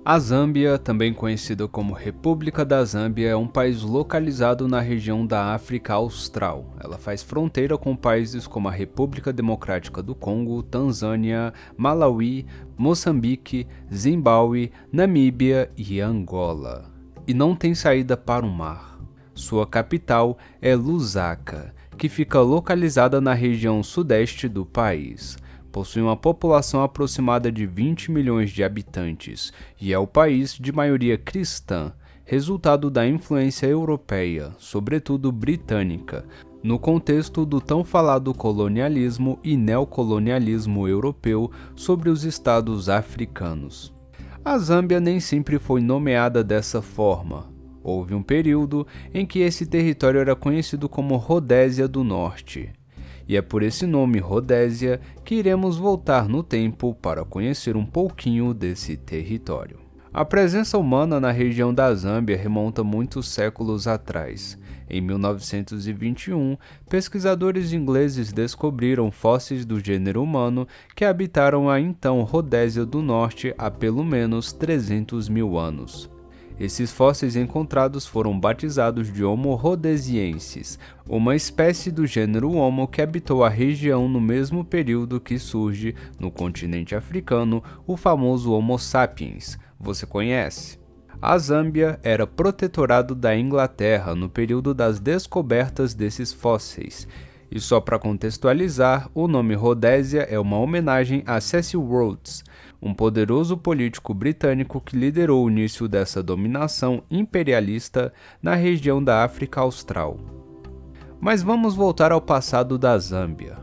A Zâmbia, também conhecida como República da Zâmbia, é um país localizado na região da África Austral. Ela faz fronteira com países como a República Democrática do Congo, Tanzânia, Malawi, Moçambique, Zimbábue, Namíbia e Angola. E não tem saída para o mar. Sua capital é Lusaka, que fica localizada na região sudeste do país. Possui uma população aproximada de 20 milhões de habitantes e é o país de maioria cristã, resultado da influência europeia, sobretudo britânica, no contexto do tão falado colonialismo e neocolonialismo europeu sobre os estados africanos. A Zâmbia nem sempre foi nomeada dessa forma. Houve um período em que esse território era conhecido como Rodésia do Norte. E é por esse nome Rodésia que iremos voltar no tempo para conhecer um pouquinho desse território. A presença humana na região da Zâmbia remonta muitos séculos atrás. Em 1921, pesquisadores ingleses descobriram fósseis do gênero humano que habitaram a então Rodésia do Norte há pelo menos 300 mil anos. Esses fósseis encontrados foram batizados de Homo rhodesiensis, uma espécie do gênero Homo que habitou a região no mesmo período que surge, no continente africano, o famoso Homo sapiens. Você conhece? A Zâmbia era protetorado da Inglaterra no período das descobertas desses fósseis. E só para contextualizar, o nome Rodésia é uma homenagem a Cecil Rhodes, um poderoso político britânico que liderou o início dessa dominação imperialista na região da África Austral. Mas vamos voltar ao passado da Zâmbia.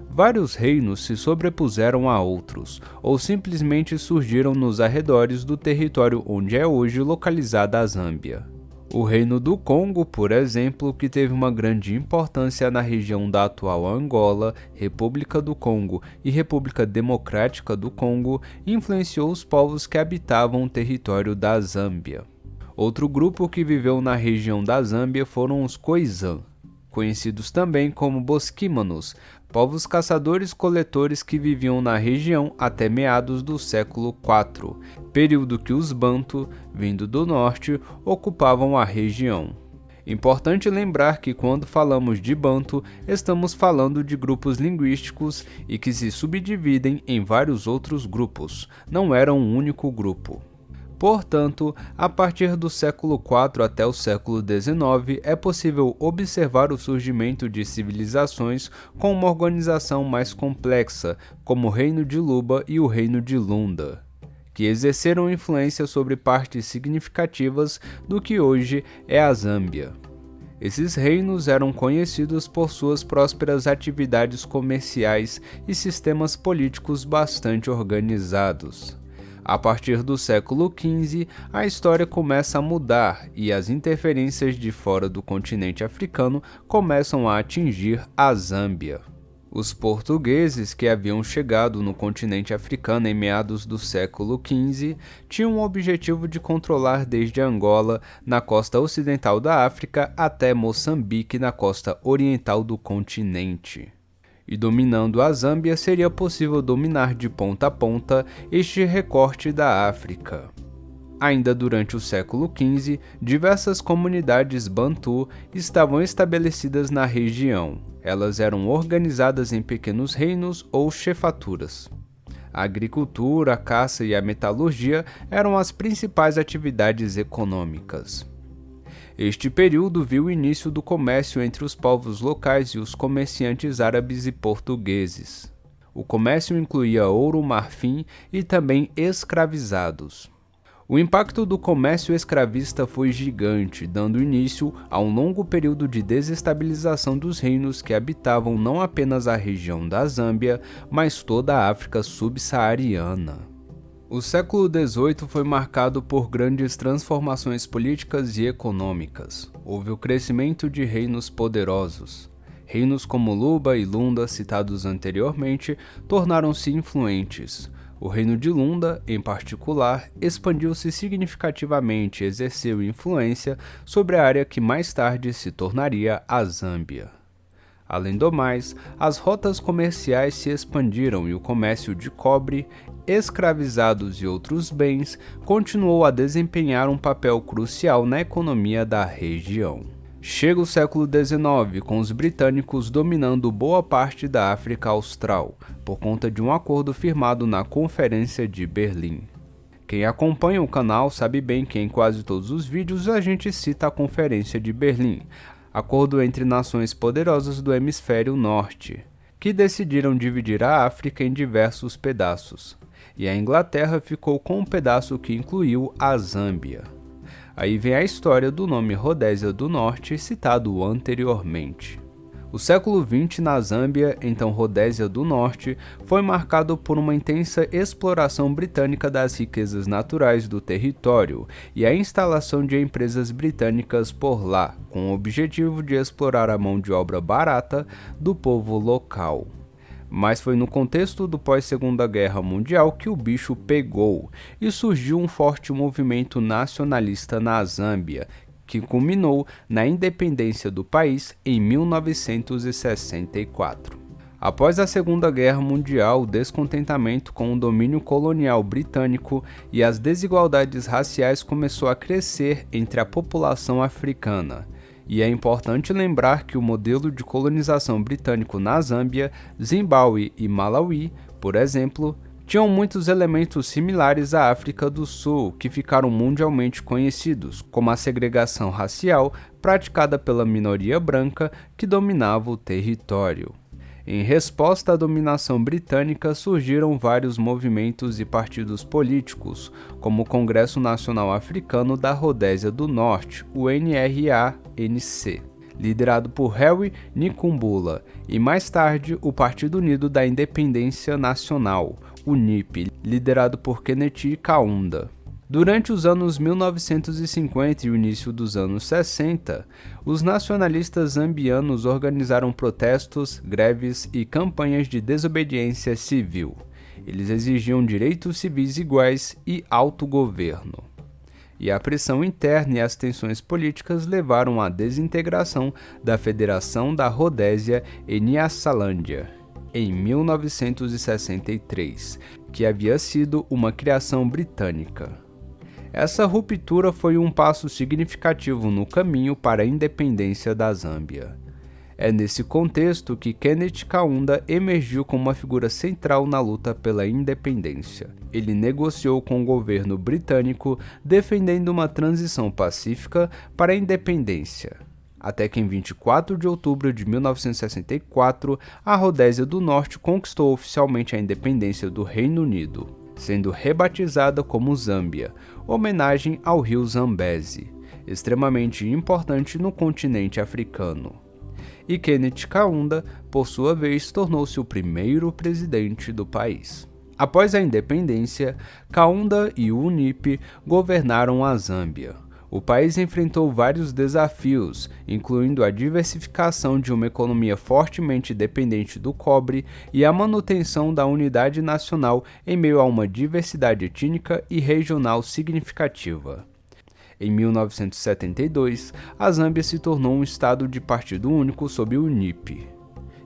Vários reinos se sobrepuseram a outros, ou simplesmente surgiram nos arredores do território onde é hoje localizada a Zâmbia. O Reino do Congo, por exemplo, que teve uma grande importância na região da atual Angola, República do Congo e República Democrática do Congo, influenciou os povos que habitavam o território da Zâmbia. Outro grupo que viveu na região da Zâmbia foram os Khoisan, conhecidos também como bosquímanos, povos caçadores-coletores que viviam na região até meados do século IV, período que os Bantu, vindo do norte, ocupavam a região. Importante lembrar que quando falamos de Bantu, estamos falando de grupos linguísticos e que se subdividem em vários outros grupos, não era um único grupo. Portanto, a partir do século IV até o século XIX, é possível observar o surgimento de civilizações com uma organização mais complexa, como o Reino de Luba e o Reino de Lunda, que exerceram influência sobre partes significativas do que hoje é a Zâmbia. Esses reinos eram conhecidos por suas prósperas atividades comerciais e sistemas políticos bastante organizados. A partir do século XV, a história começa a mudar e as interferências de fora do continente africano começam a atingir a Zâmbia. Os portugueses, que haviam chegado no continente africano em meados do século XV, tinham o objetivo de controlar desde Angola, na costa ocidental da África, até Moçambique, na costa oriental do continente. E dominando a Zâmbia, seria possível dominar de ponta a ponta este recorte da África. Ainda durante o século XV, diversas comunidades Bantu estavam estabelecidas na região. Elas eram organizadas em pequenos reinos ou chefaturas. A agricultura, a caça e a metalurgia eram as principais atividades econômicas. Este período viu o início do comércio entre os povos locais e os comerciantes árabes e portugueses. O comércio incluía ouro, marfim e também escravizados. O impacto do comércio escravista foi gigante, dando início a um longo período de desestabilização dos reinos que habitavam não apenas a região da Zâmbia, mas toda a África subsaariana. O século XVIII foi marcado por grandes transformações políticas e econômicas. Houve o crescimento de reinos poderosos. Reinos como Luba e Lunda, citados anteriormente, tornaram-se influentes. O reino de Lunda, em particular, expandiu-se significativamente e exerceu influência sobre a área que mais tarde se tornaria a Zâmbia. Além do mais, as rotas comerciais se expandiram e o comércio de cobre, escravizados e outros bens continuou a desempenhar um papel crucial na economia da região. Chega o século XIX, com os britânicos dominando boa parte da África Austral, por conta de um acordo firmado na Conferência de Berlim. Quem acompanha o canal sabe bem que em quase todos os vídeos a gente cita a Conferência de Berlim, acordo entre nações poderosas do hemisfério norte, que decidiram dividir a África em diversos pedaços, e a Inglaterra ficou com um pedaço que incluiu a Zâmbia. Aí vem a história do nome Rodésia do Norte citado anteriormente. O século XX na Zâmbia, então Rodésia do Norte, foi marcado por uma intensa exploração britânica das riquezas naturais do território e a instalação de empresas britânicas por lá, com o objetivo de explorar a mão de obra barata do povo local. Mas foi no contexto do pós-Segunda Guerra Mundial que o bicho pegou e surgiu um forte movimento nacionalista na Zâmbia, que culminou na independência do país em 1964. Após a Segunda Guerra Mundial, o descontentamento com o domínio colonial britânico e as desigualdades raciais começou a crescer entre a população africana. E é importante lembrar que o modelo de colonização britânico na Zâmbia, Zimbábue e Malawi, por exemplo, tinham muitos elementos similares à África do Sul, que ficaram mundialmente conhecidos, como a segregação racial praticada pela minoria branca que dominava o território. Em resposta à dominação britânica, surgiram vários movimentos e partidos políticos, como o Congresso Nacional Africano da Rodésia do Norte, o NRANC, liderado por Harry Nkumbula, e mais tarde o Partido Unido da Independência Nacional, o NIP, liderado por Kenneth Kaunda. Durante os anos 1950 e o início dos anos 60, os nacionalistas zambianos organizaram protestos, greves e campanhas de desobediência civil. Eles exigiam direitos civis iguais e autogoverno. E a pressão interna e as tensões políticas levaram à desintegração da Federação da Rodésia e Nyasalandia em 1963, que havia sido uma criação britânica. Essa ruptura foi um passo significativo no caminho para a independência da Zâmbia. É nesse contexto que Kenneth Kaunda emergiu como uma figura central na luta pela independência. Ele negociou com o governo britânico, defendendo uma transição pacífica para a independência. Até que em 24 de outubro de 1964, a Rodésia do Norte conquistou oficialmente a independência do Reino Unido, sendo rebatizada como Zâmbia, homenagem ao rio Zambeze, extremamente importante no continente africano. E Kenneth Kaunda, por sua vez, tornou-se o primeiro presidente do país. Após a independência, Kaunda e o UNIP governaram a Zâmbia. O país enfrentou vários desafios, incluindo a diversificação de uma economia fortemente dependente do cobre e a manutenção da unidade nacional em meio a uma diversidade étnica e regional significativa. Em 1972, a Zâmbia se tornou um estado de partido único sob o UNIP,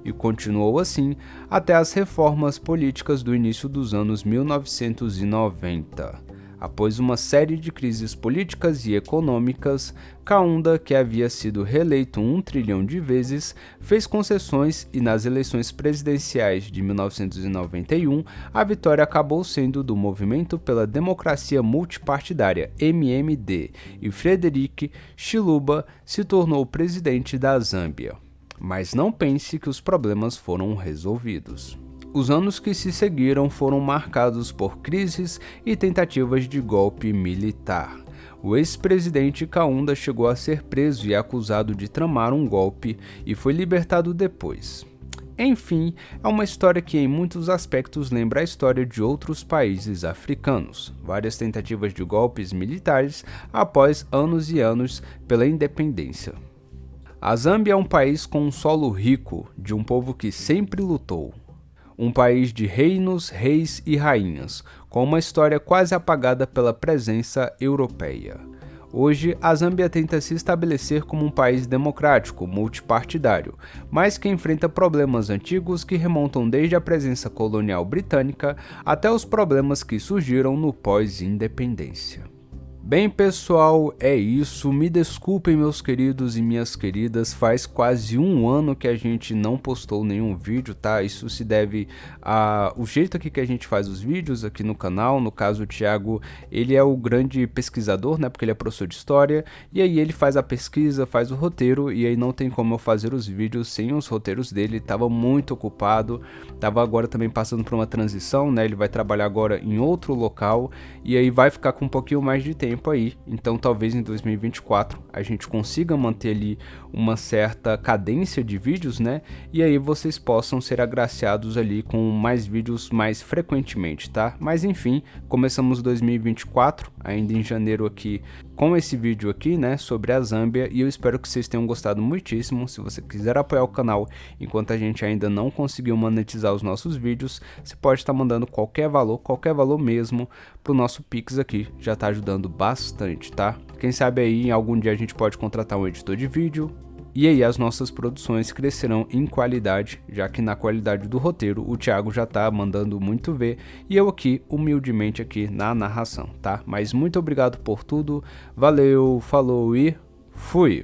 e continuou assim até as reformas políticas do início dos anos 1990. Após uma série de crises políticas e econômicas, Kaunda, que havia sido reeleito 1 trilhão de vezes, fez concessões e nas eleições presidenciais de 1991, a vitória acabou sendo do Movimento pela Democracia Multipartidária, MMD, e Frederic Chiluba se tornou presidente da Zâmbia. Mas não pense que os problemas foram resolvidos. Os anos que se seguiram foram marcados por crises e tentativas de golpe militar. O ex-presidente Kaunda chegou a ser preso e acusado de tramar um golpe e foi libertado depois. Enfim, é uma história que em muitos aspectos lembra a história de outros países africanos, várias tentativas de golpes militares após anos e anos pela independência. A Zâmbia é um país com um solo rico, de um povo que sempre lutou. Um país de reinos, reis e rainhas, com uma história quase apagada pela presença europeia. Hoje, a Zâmbia tenta se estabelecer como um país democrático, multipartidário, mas que enfrenta problemas antigos que remontam desde a presença colonial britânica até os problemas que surgiram no pós-independência. Bem, pessoal, é isso. Me desculpem, meus queridos e minhas queridas, faz quase um ano que a gente não postou nenhum vídeo, tá? Isso se deve ao jeito aqui que a gente faz os vídeos aqui no canal. No caso, o Thiago, ele é o grande pesquisador, né? Porque ele é professor de história, e aí ele faz a pesquisa, faz o roteiro, e aí não tem como eu fazer os vídeos sem os roteiros dele. Tava muito ocupado, tava agora também passando por uma transição, né? Ele vai trabalhar agora em outro local, e aí vai ficar com um pouquinho mais de tempo aí, então talvez em 2024 a gente consiga manter ali uma certa cadência de vídeos, né? E aí vocês possam ser agraciados ali com mais vídeos mais frequentemente, tá? Mas enfim, começamos 2024, ainda em janeiro aqui, com esse vídeo aqui, né, sobre a Zâmbia, e eu espero que vocês tenham gostado muitíssimo. Se você quiser apoiar o canal enquanto a gente ainda não conseguiu monetizar os nossos vídeos, você pode estar mandando qualquer valor mesmo pro nosso Pix aqui, já tá ajudando bastante, tá? Quem sabe aí algum dia a gente pode contratar um editor de vídeo, e aí as nossas produções crescerão em qualidade, já que na qualidade do roteiro o Thiago já tá mandando muito ver, e eu aqui, humildemente aqui na narração, tá? Mas muito obrigado por tudo, valeu, falou e fui!